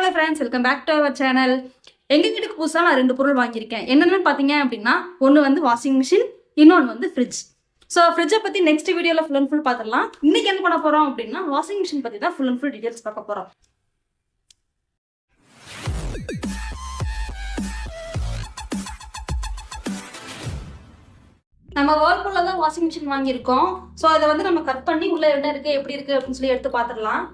Hello friends, welcome back to our channel. எங்கள் வீட்டுக்கு புதுசாக நான் 2 பொருள் வாங்கியிருக்கேன். என்னென்னு பார்த்தீங்க அப்படின்னா, ஒன்று வந்து வாஷிங் மிஷின், இன்னொன்று வந்து ஃப்ரிட்ஜ். ஸோ ஃப்ரிட்ஜை பற்றி நெக்ஸ்ட் வீடியோவில் ஃபுல் அண்ட் ஃபுல் பார்த்துடலாம். இன்றைக்கி என்ன பண்ண போகிறோம் அப்படின்னா, வாஷிங் மிஷின் பற்றி தான் ஃபுல் அண்ட் ஃபுல் டீட்டெயில்ஸ் பார்க்க போகிறோம். நம்ம வேர்ல்பூலில் தான் வாஷிங் மிஷின் வாங்கியிருக்கோம். ஸோ அதை வந்து நம்ம கட் பண்ணி உள்ளே என்ன இருக்குது எப்படி இருக்குது அப்படின்னு சொல்லி எடுத்து பார்த்துடலாம்.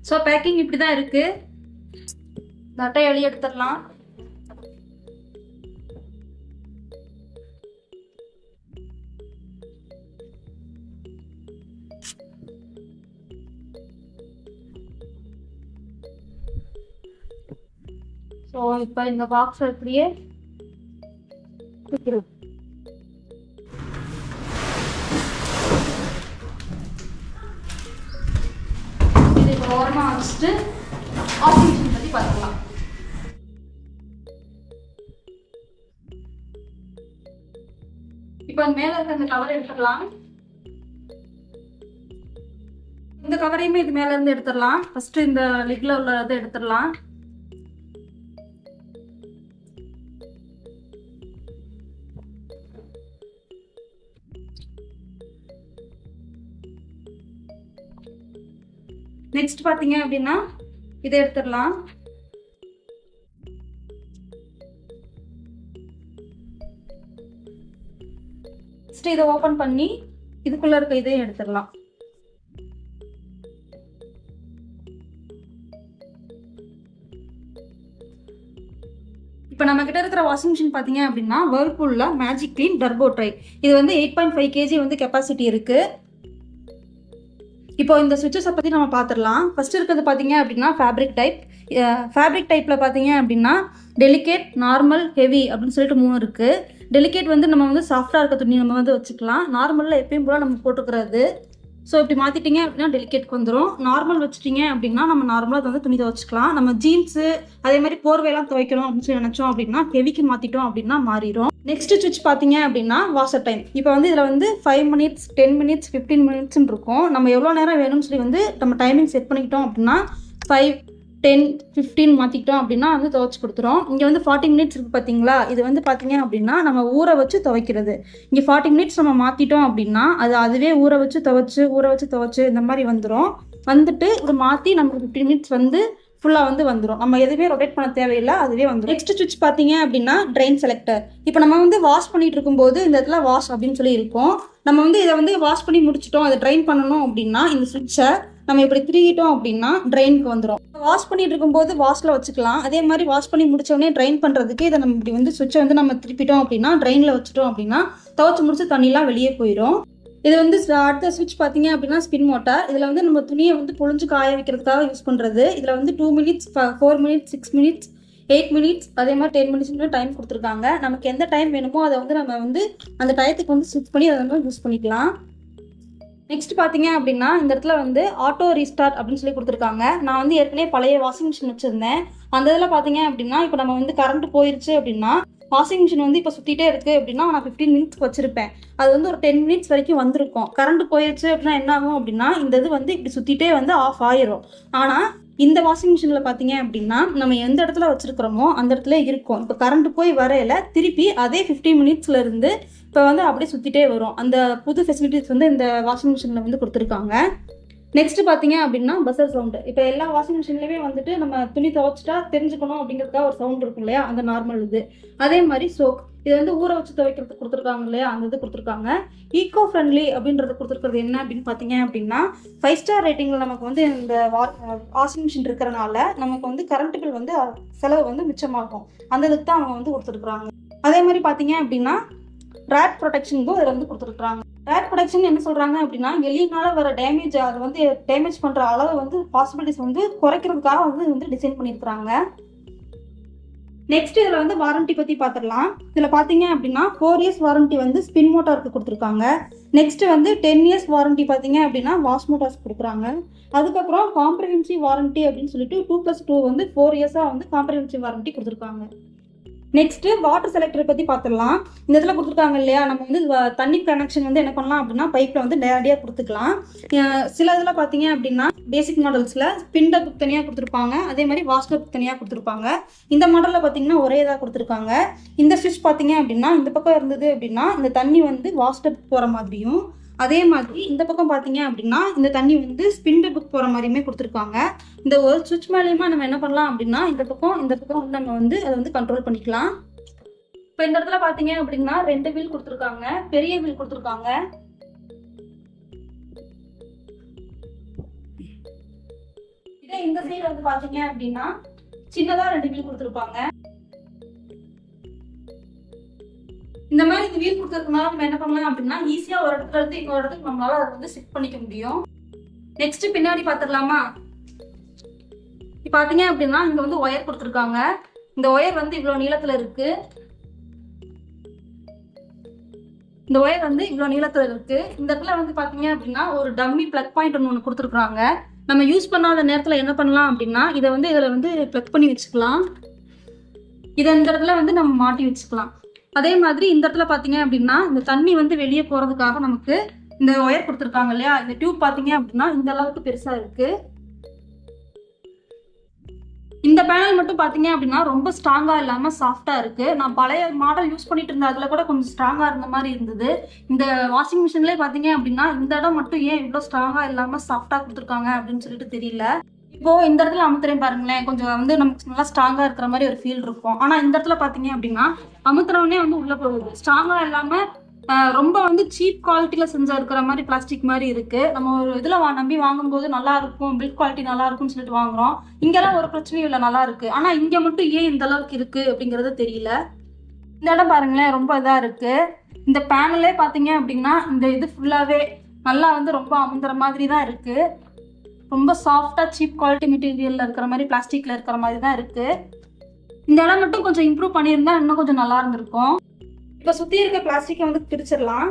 ஸோ பேக்கிங் இப்படி தான் இருக்கு. இந்த அட்டையை வெளியே எடுத்துடலாம். ஸோ இப்போ இந்த பாக்ஸ் அப்படியே வைக்கிறோம். ஓரமாக வச்சுட்டு வாஷிங் மிஷின் பற்றி பார்த்துக்கலாம். இப்போ மேலே இருக்க இந்த கவர் எடுத்துடலாம். இந்த கவரையுமே இது மேல இருந்து எடுத்துடலாம். ஃபர்ஸ்ட் இந்த லிக்ல உள்ளதை எடுத்துடலாம். நெக்ஸ்ட் பாத்தீங்க அப்படின்னா இதை எடுத்துடலாம். நெக்ஸ்ட் இதை ஓபன் பண்ணி இதுக்குள்ள இருக்க இதையும் எடுத்துடலாம். இப்போ நம்ம கிட்ட இருக்கிற வாஷிங் மிஷின் பார்த்தீங்க அப்படின்னா வேர்ல்பூல்ல மேஜிக் கிளீன் டர்போ ட்ரை. இது வந்து 8.5 kg வந்து கெப்பாசிட்டி இருக்கு. இப்போ இந்த சுவிட்சஸை பற்றி நம்ம பார்த்துடலாம். ஃபர்ஸ்ட் இருக்கிறது பார்த்தீங்க அப்படின்னா ஃபேப்ரிக் டைப். ஃபேப்ரிக் டைப்பில் பார்த்தீங்க அப்படின்னா டெலிகேட், நார்மல், ஹெவி அப்படின்னு சொல்லிட்டு 3 இருக்குது. டெலிகேட் வந்து நம்ம வந்து சாஃப்டாக இருக்க துணி நம்ம வந்து வச்சுக்கலாம். நார்மலில் எப்பயும் போல் நம்ம போட்டுக்கிறது. ஸோ இப்படி மாற்றிட்டீங்க அப்படின்னா டெலிகேட்க்கு வந்துடும். நார்மல் வச்சுட்டிங்க அப்படின்னா நம்ம நார்மலாக வந்து துணி துவைச்சிக்கலாம். நம்ம ஜீன்ஸு அதே மாதிரி போர்வையெல்லாம் துவைக்கணும் அப்படின்னு சொல்லி நினச்சோம் அப்படின்னா ஹெவிக்கு மாற்றிட்டோம் அப்படின்னா மாறிடும். நெக்ஸ்ட் சுவிட்ச் பார்த்தீங்க அப்படின்னா வாஷர் டைம். இப்போ வந்து இதில் வந்து 5 minutes, 10 minutes, 15 minutes இருக்கும். நம்ம எவ்வளோ நேரம் வேணும்னு சொல்லி வந்து நம்ம டைமிங் செட் பண்ணிக்கிட்டோம் அப்படின்னா 5, 10, 15 மாற்றிக்கிட்டோம் அப்படின்னா வந்து துவைச்சி கொடுத்துரும். இங்கே வந்து 40 minutes இருக்குது பார்த்தீங்களா. இது வந்து பார்த்தீங்க அப்படின்னா நம்ம ஊற வச்சு துவைக்கிறது. இங்கே 40 minutes நம்ம மாற்றிட்டோம் அப்படின்னா அதுவே ஊற வச்சு துவைச்சு இந்த மாதிரி வந்துடும். வந்துட்டு ஒரு மாற்றி நமக்கு 15 minutes வந்து ஃபுல்லாக வந்து வந்துடும். நம்ம எதுவுமே ரொட்டேட் பண்ண தேவையில்லை, அதுவே வந்துடும். நெக்ஸ்ட் சுவிட்ச் பார்த்தீங்க அப்படின்னா ட்ரெயின் செலக்டர். இப்போ நம்ம வந்து வாஷ் பண்ணிட்டு இருக்கும்போது இந்த இடத்துல வாஷ் அப்படின்னு சொல்லி இருக்கும். நம்ம வந்து இதை வந்து வாஷ் பண்ணி முடிச்சிட்டோம், அதை ட்ரைன் பண்ணணும் அப்படின்னா இந்த சுவிட்சை நம்ம இப்படி திருகிட்டோம் அப்படின்னா ட்ரெயினுக்கு வந்துடும். வாஷ் பண்ணிட்டு இருக்கும்போது வாஷில் வச்சுக்கலாம். அதே மாதிரி வாஷ் பண்ணி முடிச்சோடனே ட்ரைன் பண்ணுறதுக்கு இதை நம்ம இப்படி வந்து சுவிட்சை வந்து நம்ம திருப்பிட்டோம் அப்படின்னா ட்ரெயினில் வச்சுட்டோம் அப்படின்னா துவைச்சு முடிச்சு தண்ணிலாம் வெளியே போயிடும். இது வந்து அடுத்த சுவிட்ச் பார்த்தீங்க அப்படின்னா ஸ்பின் மோட்டார். இதில் வந்து நம்ம துணியை வந்து புழிஞ்சு காய வைக்கிறதுக்காக யூஸ் பண்ணுறது. இதில் வந்து 2 minutes, 4 minutes, 6 minutes, 8 minutes, அதே மாதிரி 10 minutes டைம் கொடுத்துருக்காங்க. நமக்கு எந்த டைம் வேணுமோ அதை வந்து நம்ம வந்து அந்த டயத்துக்கு வந்து ஸ்விட்ச் பண்ணி அதை வந்து யூஸ் பண்ணிக்கலாம். நெக்ஸ்ட் பார்த்தீங்க அப்படின்னா இந்த இடத்துல வந்து ஆட்டோ ரீஸ்டார்ட் அப்படின்னு சொல்லி கொடுத்துருக்காங்க. நான் வந்து ஏற்கனவே பழைய வாஷிங் மிஷின் வச்சுருந்தேன். அந்த இதில் பார்த்தீங்க அப்படின்னா இப்போ நம்ம வந்து கரண்ட் போயிடுச்சு அப்படின்னா வாஷிங் மிஷின் வந்து இப்போ சுற்றிட்டே இருக்குது அப்படின்னா நான் 15 minutes வச்சுருப்பேன். அது வந்து ஒரு 10 minutes வரைக்கும் வந்திருக்கும். கரண்ட் போயிடுச்சு அப்படின்னா என்ன ஆகும் அப்படின்னா இந்த இது வந்து இப்படி சுற்றிட்டே வந்து ஆஃப் ஆயிரும். ஆனால் இந்த வாஷிங் மிஷினில் பார்த்தீங்க அப்படின்னா நம்ம எந்த இடத்துல வச்சுருக்கிறோமோ அந்த இடத்துல இருக்கும். இப்போ கரண்ட் போய் வரையில திருப்பி அதே 15 minutesலேருந்து இப்போ வந்து அப்படியே சுற்றிட்டே வரும். அந்த புது ஃபெசிலிட்டிஸ் வந்து இந்த வாஷிங் மிஷினில் வந்து கொடுத்துருக்காங்க. நெக்ஸ்ட் பார்த்தீங்க அப்படின்னா பஸ்ஸர் சவுண்டு. இப்போ எல்லா வாஷிங் மிஷின்லேயுமே வந்துட்டு நம்ம துணி துவைச்சிட்டா தெரிஞ்சுக்கணும் அப்படிங்கிறதுக்காக ஒரு சவுண்ட் இருக்கும் இல்லையா, அந்த நார்மல் இது. அதே மாதிரி சோக், இது வந்து ஊற வச்சு துவைக்கிறதுக்கு கொடுத்துருக்காங்க இல்லையா, அந்த இது கொடுத்துருக்காங்க. ஈகோ ஃப்ரெண்ட்லி அப்படின்றது கொடுத்துருக்கிறது என்ன அப்படின்னு பார்த்தீங்க அப்படின்னா 5 ஸ்டார் ரேட்டிங்கில் நமக்கு வந்து இந்த வாஷிங் மிஷின் இருக்கிறனால நமக்கு வந்து கரண்ட் பில் வந்து செலவு வந்து மிச்சமாகும். அந்த இதுக்கு தான் அவங்க வந்து கொடுத்துருக்குறாங்க. அதே மாதிரி பார்த்தீங்க அப்படின்னா ரேட் ப்ரொடெக்ஷனுக்கும் இதில் வந்து கொடுத்துருக்குறாங்க. ரேட் ப்ரொடெக்ஷன் என்ன சொல்கிறாங்க அப்படின்னா எலியினால வர டேமேஜ், அது வந்து டேமேஜ் பண்ணுற அளவு வந்து பாசிபிலிட்டிஸ் வந்து குறைக்கிறதுக்காக வந்து டிசைன் பண்ணியிருக்கிறாங்க. நெக்ஸ்ட் இதில் வந்து வாரண்டி பற்றி பார்த்துடலாம். இதில் பார்த்தீங்க அப்படின்னா 4 இயர்ஸ் வாரண்டி வந்து ஸ்பின் மோட்டாருக்கு கொடுத்துருக்காங்க. நெக்ஸ்ட் வந்து 10 இயர்ஸ் வாரண்டி பார்த்தீங்க அப்படின்னா வாஷ் மோட்டார்ஸ் கொடுக்குறாங்க. அதுக்கப்புறம் காம்ப்ரிஹென்சிவ் வாரண்டி அப்படின்னு சொல்லிட்டு 2+2 வந்து 4 இயர்ஸாக வந்து காம்ப்ரிஹென்சிவ் வாரண்டி கொடுத்துருக்காங்க. நெக்ஸ்ட் வாட்டர் செலக்டரை பற்றி பார்த்துடலாம். இந்த இதில் கொடுத்துருக்காங்க இல்லையா, நம்ம வந்து தண்ணி கனெக்ஷன் வந்து என்ன பண்ணலாம் அப்படின்னா பைப்பில் வந்து நேரடியாக கொடுத்துக்கலாம். சில இதில் பார்த்தீங்க அப்படின்னா பேசிக் மாடல்ஸில் ஸ்பின் டப் தனியாக கொடுத்துருப்பாங்க, அதே மாதிரி வாஷ் டப் தனியாக கொடுத்துருப்பாங்க. இந்த மாடலில் பார்த்தீங்கன்னா ஒரே இதாக கொடுத்துருக்காங்க. இந்த ஸ்விட்ச் பார்த்தீங்க அப்படின்னா இந்த பக்கம் இருந்தது அப்படின்னா இந்த தண்ணி வந்து வாஷ் டப் போகிற மாதிரியும், அதே மாதிரி இந்த பக்கம் பார்த்தீங்க அப்படின்னா இந்த தண்ணி வந்து ஸ்பின் டப்புக்கு போகிற மாதிரியுமே கொடுத்துருக்காங்க. இந்த ஒரு சுவிட்ச் மேலேயுமா நம்ம என்ன பண்ணலாம் அப்படின்னா இந்த பக்கம் வந்து நம்ம வந்து அதை வந்து கண்ட்ரோல் பண்ணிக்கலாம். இப்போ இந்த இடத்துல பார்த்தீங்க அப்படின்னா 2 வீல் கொடுத்துருக்காங்க, பெரிய வீல் கொடுத்துருக்காங்க. இதே இந்த சைடு வந்து பார்த்தீங்க அப்படின்னா சின்னதாக 2 வீல் கொடுத்துருப்பாங்க. இந்த மாதிரி இந்த வீல் கொடுத்துருக்கனால நம்ம என்ன பண்ணலாம் அப்படின்னா ஈஸியாக ஒரு இடத்துல இருந்து இன்னொரு இடத்துக்கு நம்மளால அதை வந்து ஷிஃப்ட் பண்ணிக்க முடியும். நெக்ஸ்ட் பின்னாடி பார்த்துடலாமா. இப்போ பார்த்தீங்க அப்படின்னா இங்கே வந்து ஒயர் கொடுத்துருக்காங்க. இந்த ஒயர் வந்து இவ்வளோ நீளத்தில் இருக்கு. இந்த ஒயர் வந்து இவ்வளோ நீளத்தில் இருக்கு. இந்த இடத்துல வந்து பார்த்தீங்க அப்படின்னா ஒரு டம்மி பிளக் பாயிண்ட் ஒன்று கொடுத்துருக்குறாங்க. நம்ம யூஸ் பண்ணாத நேரத்தில் என்ன பண்ணலாம் அப்படின்னா இதை வந்து இதில் வந்து பிளக் பண்ணி வச்சுக்கலாம். இதை இந்த இடத்துல வந்து நம்ம மாட்டி வச்சுக்கலாம். அதே மாதிரி இந்த இடத்துல பார்த்தீங்க அப்படின்னா இந்த தண்ணி வந்து வெளியே போகிறதுக்காக நமக்கு இந்த ஒயர் கொடுத்துருக்காங்க இல்லையா, இந்த டியூப் பார்த்தீங்க அப்படின்னா இந்த அளவுக்கு பெருசாக இருக்கு. இந்த பேனல் மட்டும் பார்த்தீங்க அப்படின்னா ரொம்ப ஸ்ட்ராங்காக இல்லாமல் சாஃப்டாக இருக்குது. நான் பழைய மாடல் யூஸ் பண்ணிட்டு இருந்தேன், அதில் கூட கொஞ்சம் ஸ்ட்ராங்காக இருந்த மாதிரி இருந்தது. இந்த வாஷிங் மிஷின்லேயே பார்த்தீங்க அப்படின்னா இந்த இடம் மட்டும் ஏன் இவ்வளோ ஸ்ட்ராங்காக இல்லாமல் சாஃப்டாக கொடுத்துருக்காங்க அப்படின்னு சொல்லிட்டு தெரியல. இப்போ இந்த இடத்துல அமுத்துறேன் பாருங்களேன், கொஞ்சம் வந்து நமக்கு நல்லா ஸ்ட்ராங்காக இருக்கிற மாதிரி ஒரு ஃபீல் இருக்கும். ஆனால் இந்த இடத்துல பார்த்தீங்க அப்படின்னா அமுத்துறவனே வந்து உள்ளே போகுது. ஸ்ட்ராங்காக இல்லாமல் ரொம்ப வந்து சீப் குவாலிட்டியில் செஞ்சா இருக்கிற மாதிரி பிளாஸ்டிக் மாதிரி இருக்கு. நம்ம ஒரு இதில் நம்பி வாங்கும்போது நல்லா இருக்கும், பில்ட் குவாலிட்டி நல்லா இருக்கும்னு சொல்லிட்டு வாங்குறோம். இங்கெல்லாம் ஒரு பிரச்சனையும் இல்லை, நல்லா இருக்கு. ஆனால் இங்கே மட்டும் ஏன் இந்த அளவுக்கு இருக்கு அப்படிங்கிறது தெரியல. இந்த இடம் பாருங்களேன் ரொம்ப இதாக இருக்கு. இந்த பேனலே பார்த்தீங்க அப்படின்னா இந்த இது ஃபுல்லாகவே நல்லா வந்து ரொம்ப அமுந்துற மாதிரி தான் இருக்கு. ரொம்ப சாஃப்டாக சீப் குவாலிட்டி மெட்டீரியலில் இருக்கிற மாதிரி பிளாஸ்டிக்கில் இருக்கிற மாதிரி தான் இருக்குது. இந்த இடம் மட்டும் கொஞ்சம் இம்ப்ரூவ் பண்ணியிருந்தா இன்னும் கொஞ்சம் நல்லா இருந்திருக்கும். இப்போ சுற்றி இருக்க பிளாஸ்டிக்கை வந்து பிரிச்சிடலாம்.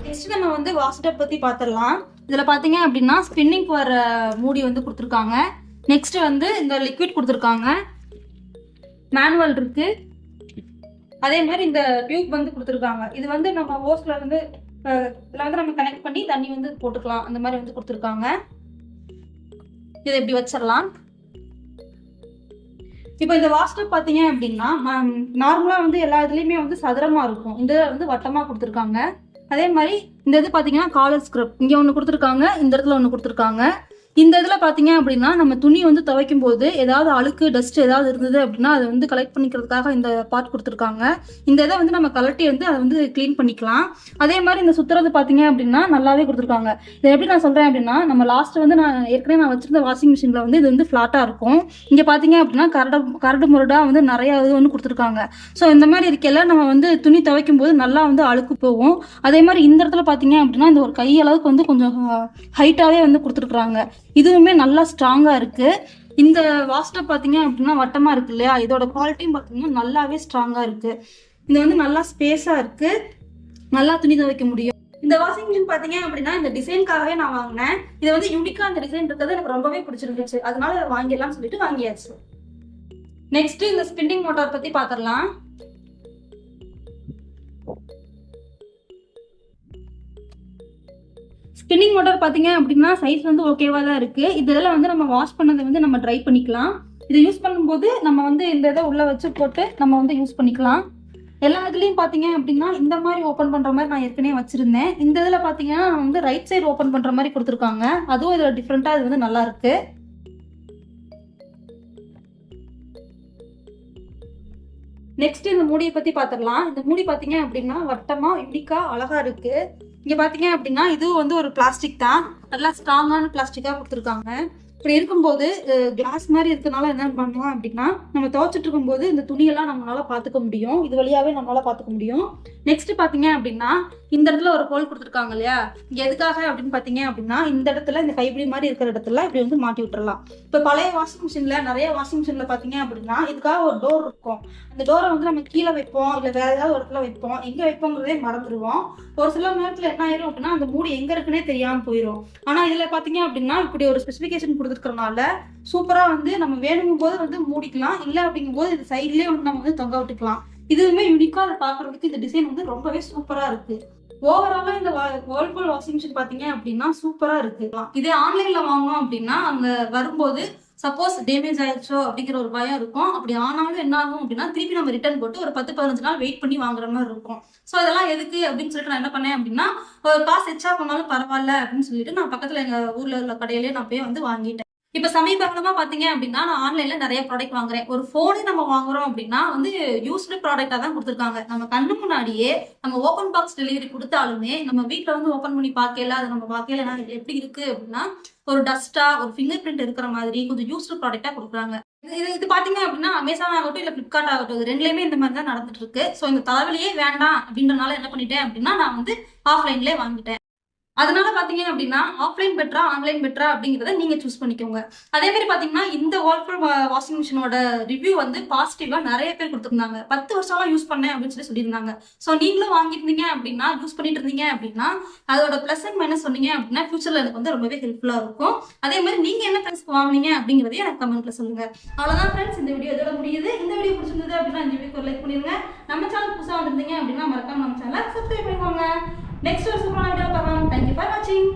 நெக்ஸ்ட் நம்ம வந்து வாஷ்டப் பற்றி பார்த்துடலாம். இதில் பார்த்தீங்க அப்படின்னா ஸ்பின்னிங் வர மூடி வந்து கொடுத்துருக்காங்க. நெக்ஸ்ட் வந்து இந்த லிக்விட் கொடுத்துருக்காங்க, மேனுவல் இருக்கு. அதே மாதிரி இந்த டியூப் வந்து கொடுத்துருக்காங்க. இது வந்து நம்ம ஓஸ்ல வந்து இதில் வந்து நம்ம கனெக்ட் பண்ணி தண்ணி வந்து போட்டுக்கலாம், அந்த மாதிரி வந்து கொடுத்துருக்காங்க. இதை இப்படி வச்சிடலாம். இப்போ இந்த வாஷ்டப் பார்த்தீங்க அப்படின்னா நார்மலாக வந்து எல்லா இதுலேயுமே வந்து சதுரமாக இருக்கும், இந்த வந்து வட்டமாக கொடுத்துருக்காங்க. அதே மாதிரி இந்த இது பார்த்தீங்கன்னா காலர் ஸ்க்ரப் இங்கே ஒன்று கொடுத்துருக்காங்க, இந்த இடத்துல ஒன்று கொடுத்துருக்காங்க. இந்த இதில் பார்த்தீங்க அப்படின்னா நம்ம துணி வந்து துவைக்கும் போது ஏதாவது அழுக்கு டஸ்ட் ஏதாவது இருந்தது அப்படின்னா அதை வந்து கலெக்ட் பண்ணிக்கிறதுக்காக இந்த பார்ட் கொடுத்துருக்காங்க. இந்த இதை வந்து நம்ம கலட்டி வந்து அதை வந்து க்ளீன் பண்ணிக்கலாம். அதே மாதிரி இந்த சுற்றுறது பார்த்தீங்க அப்படின்னா நல்லாவே கொடுத்துருக்காங்க. இதை எப்படி நான் சொல்கிறேன் அப்படின்னா, நம்ம லாஸ்ட்டு வந்து நான் ஏற்கனவே நான் வச்சிருந்த வாஷிங் மிஷினில் வந்து இது வந்து ஃப்ளாட்டாக இருக்கும். இங்கே பார்த்தீங்க அப்படின்னா கரடு முரடாக வந்து நிறையா இது வந்து கொடுத்துருக்காங்க. ஸோ இந்த மாதிரி இருக்கையில் நம்ம வந்து துணி துவைக்கும் போது நல்லா வந்து அழுக்கு போகும். அதே மாதிரி இந்த இடத்துல பார்த்தீங்க அப்படின்னா இந்த ஒரு கையளவுக்கு வந்து கொஞ்சம் ஹைட்டாகவே வந்து கொடுத்துருக்குறாங்க. இதுவுமே நல்லா ஸ்ட்ராங்காக இருக்குது. இந்த வாஷ்டப் பார்த்தீங்க அப்படின்னா வட்டமாக இருக்கு இல்லையா, இதோட குவாலிட்டியும் பார்த்தீங்கன்னா நல்லாவே ஸ்ட்ராங்காக இருக்குது. இது வந்து நல்லா ஸ்பேஸாக இருக்குது, நல்லா துணி துவைக்க முடியும். இந்த வாஷிங் மிஷின் பார்த்தீங்க அப்படின்னா இந்த டிசைனுக்காகவே நான் வாங்கினேன். இது வந்து யூனிக்காக அந்த டிசைன் இருக்கிறது எனக்கு ரொம்பவே பிடிச்சிருந்துச்சு. அதனால வாங்கிடலாம்னு சொல்லிட்டு வாங்கியாச்சு. நெக்ஸ்ட் இந்த ஸ்பின்னிங் மோட்டார் பற்றி பார்த்துடலாம். ஸ்பின்னிங் மோட்டார் பார்த்தீங்க அப்படின்னா சைஸ் வந்து ஓகேவா தான் இருக்குது. இதில் வந்து நம்ம வாஷ் பண்ணதை வந்து நம்ம ட்ரை பண்ணிக்கலாம். இதை யூஸ் பண்ணும்போது நம்ம வந்து இந்த இதை உள்ளே வச்சு போட்டு நம்ம வந்து யூஸ் பண்ணிக்கலாம். எல்லா இதுலேயும் பார்த்தீங்க அப்படின்னா இந்த மாதிரி ஓப்பன் பண்ணுற மாதிரி நான் ஏற்கனவே வச்சுருந்தேன். இந்த இதில் பார்த்தீங்கன்னா வந்து ரைட் சைடு ஓப்பன் பண்ணுற மாதிரி கொடுத்துருக்காங்க. அதுவும் இதில் டிஃப்ரெண்ட்டாக இது வந்து நல்லா இருக்குது. நெக்ஸ்ட் இந்த மூடியை பற்றி பார்த்துடலாம். இந்த மூடி பார்த்தீங்க அப்படின்னா வட்டமாக யூனிக்காக அழகாக இருக்குது. இங்கே பார்த்தீங்க அப்படின்னா இதுவும் வந்து ஒரு பிளாஸ்டிக் தான், நல்லா ஸ்ட்ராங்கான பிளாஸ்டிக்காக கொடுத்துருக்காங்க. இப்படி இருக்கும்போது கிளாஸ் மாதிரி இருக்கிறதுனால என்ன பண்ணலாம் அப்படின்னா, நம்ம துவைச்சிட்டு இருக்கும்போது இந்த துணியெல்லாம் நம்மளால பார்த்துக்க முடியும். இது வழியாகவே நம்மளால பார்த்துக்க முடியும். நெக்ஸ்ட் பார்த்தீங்க அப்படின்னா இந்த இடத்துல ஒரு ஹோல் கொடுத்துருக்காங்க இல்லையா, இங்கே எதுக்காக அப்படின்னு பார்த்தீங்க அப்படின்னா இந்த இடத்துல இந்த கைப்பிடி மாதிரி இருக்கிற இடத்துல இப்படி வந்து மாட்டி விட்டுறலாம். இப்போ பழைய வாஷிங் மிஷினில் நிறைய வாஷிங் மிஷினில் பார்த்தீங்க அப்படின்னா இதுக்காக ஒரு டோர் இருக்கும். அந்த டோரை வந்து நம்ம கீழே வைப்போம், இல்லை வேற ஏதாவது ஒரு இடத்துல வைப்போம், எங்கே வைப்போங்கிறதே மறந்துடுவோம். ஒரு சில நேரத்தில் என்ன ஆயிரும் அப்படின்னா அந்த மூடி எங்கே இருக்குன்னே தெரியாமல் போயிடும். ஆனால் இதில் பார்த்தீங்க அப்படின்னா இப்படி ஒரு ஸ்பெசிஃபிகேஷன் கொடுத்துருக்கறனால சூப்பராக வந்து நம்ம வேணுங்கும் போது வந்து மூடிக்கலாம், இல்லை அப்படிங்கும் போது இது சைட்லேயே வந்து நம்ம வந்து தொங்க விட்டுக்கலாம். இதுவுமே யூனிக்காக அதை பார்க்குறதுக்கு இந்த டிசைன் வந்து ரொம்பவே சூப்பராக இருக்குது. ஓவராலாக இந்த வேர்ல்பூல் வாஷிங் மிஷின் பார்த்தீங்க அப்படின்னா சூப்பராக இருக்குது. இதே ஆன்லைனில் வாங்கினோம் அப்படின்னா அங்கே வரும்போது சப்போஸ் டேமேஜ் ஆயிடுச்சோ அப்படிங்கிற ஒரு பயம் இருக்கும். அப்படி ஆனாலும் என்ன ஆகும் அப்படின்னா திருப்பி நம்ம ரிட்டர்ன் போட்டு ஒரு 10-15 நாள் வெயிட் பண்ணி வாங்குற மாதிரி இருக்கும். ஸோ அதெல்லாம் எதுக்கு அப்படின்னு சொல்லிட்டு நான் என்ன பண்ணேன் அப்படின்னா, ஒரு காசு எச்சா பண்ணாலும் பரவாயில்ல அப்படின்னு சொல்லிட்டு நான் பக்கத்தில் எங்கள் ஊரில் உள்ள கடையிலேயே நான் போய் வந்து வாங்கிட்டேன். இப்போ சமீபகாலமாக பார்த்தீங்க அப்படின்னா நான் ஆன்லைனில் நிறைய ப்ராடக்ட் வாங்குறேன். ஒரு ஃபோனே நம்ம வாங்குறோம் அப்படின்னா வந்து யூஸ்டு ப்ராடக்டாக தான் கொடுத்துருக்காங்க. நம்ம கண்ணு முன்னாடியே நம்ம ஓப்பன் பாக்ஸ் டெலிவரி கொடுத்தாலுமே நம்ம வீட்டில் வந்து ஓப்பன் பண்ணி பார்க்கல, அதை நம்ம பார்க்கல எப்படி இருக்குது அப்படின்னா ஒரு டஸ்ட்டாக ஒரு ஃபிங்கர் பிரிண்ட் இருக்கிற மாதிரி கொஞ்சம் யூஸ்டு ப்ராடக்டாக கொடுக்குறாங்க. இது பார்த்தீங்க அப்படின்னா அமேசான் ஆகட்டும் இல்லை ஃப்ளிப்கார்ட் ஆகட்டும், இது ரெண்டுலேயுமே இந்த மாதிரி தான் நடந்துட்டு இருக்கு. ஸோ இந்த தலைவலியே வேண்டாம் அப்படின்றனால என்ன பண்ணிட்டேன் அப்படின்னா நான் வந்து ஆஃப்லைன்லேயே வாங்கிட்டேன். அதனால பார்த்தீங்க அப்படின்னா ஆஃப்லைன் பெட்டரா ஆன்லைன் பெட்டரா அப்படிங்கிறத நீங்கள் சூஸ் பண்ணிக்கோங்க. அதே மாதிரி பார்த்தீங்கன்னா இந்த வேர்ல்பூல் வாஷிங் மிஷினோட ரிவ்யூ வந்து பாசிட்டிவாக நிறைய பேர் கொடுத்துருந்தாங்க. 10 வருஷம்லாம் யூஸ் பண்ணேன் அப்படின்னு சொல்லியிருந்தாங்க. ஸோ நீங்களும் வாங்கியிருந்தீங்க அப்படின்னா யூஸ் பண்ணிட்டு இருந்தீங்க அப்படின்னா அதோட ப்ளஸ் அண்ட் மைனஸ் சொன்னீங்க அப்படின்னா ஃபியூச்சரில் எனக்கு வந்து ரொம்பவே ஹெல்ப்ஃபுல்லாக இருக்கும். அதே மாதிரி நீங்கள் என்ன ப்ரைஸ்க்கு வாங்கினீங்க அப்படிங்கிறதையும் எனக்கு கமெண்ட்டில் சொல்லுங்கள். அவ்வளோதான் ஃப்ரெண்ட்ஸ், இந்த வீடியோ இதோட முடியுது. இந்த வீடியோ பிடிச்சிருந்தது அப்படின்னா இந்த வீடியோக்கு ஒரு லைக் பண்ணிடுங்க. நம்ம சேனல் புதுசாக வந்திருந்தீங்க அப்படின்னா மறக்காம நம்ம சேனலை சப்ஸ்கிரைப் பண்ணிக்கோங்க. நெக்ஸ்ட் ஒரு சூப்பரான வீடியோ பார்க்கலாம். தேங்க்யூ ஃபார் வாட்சிங்.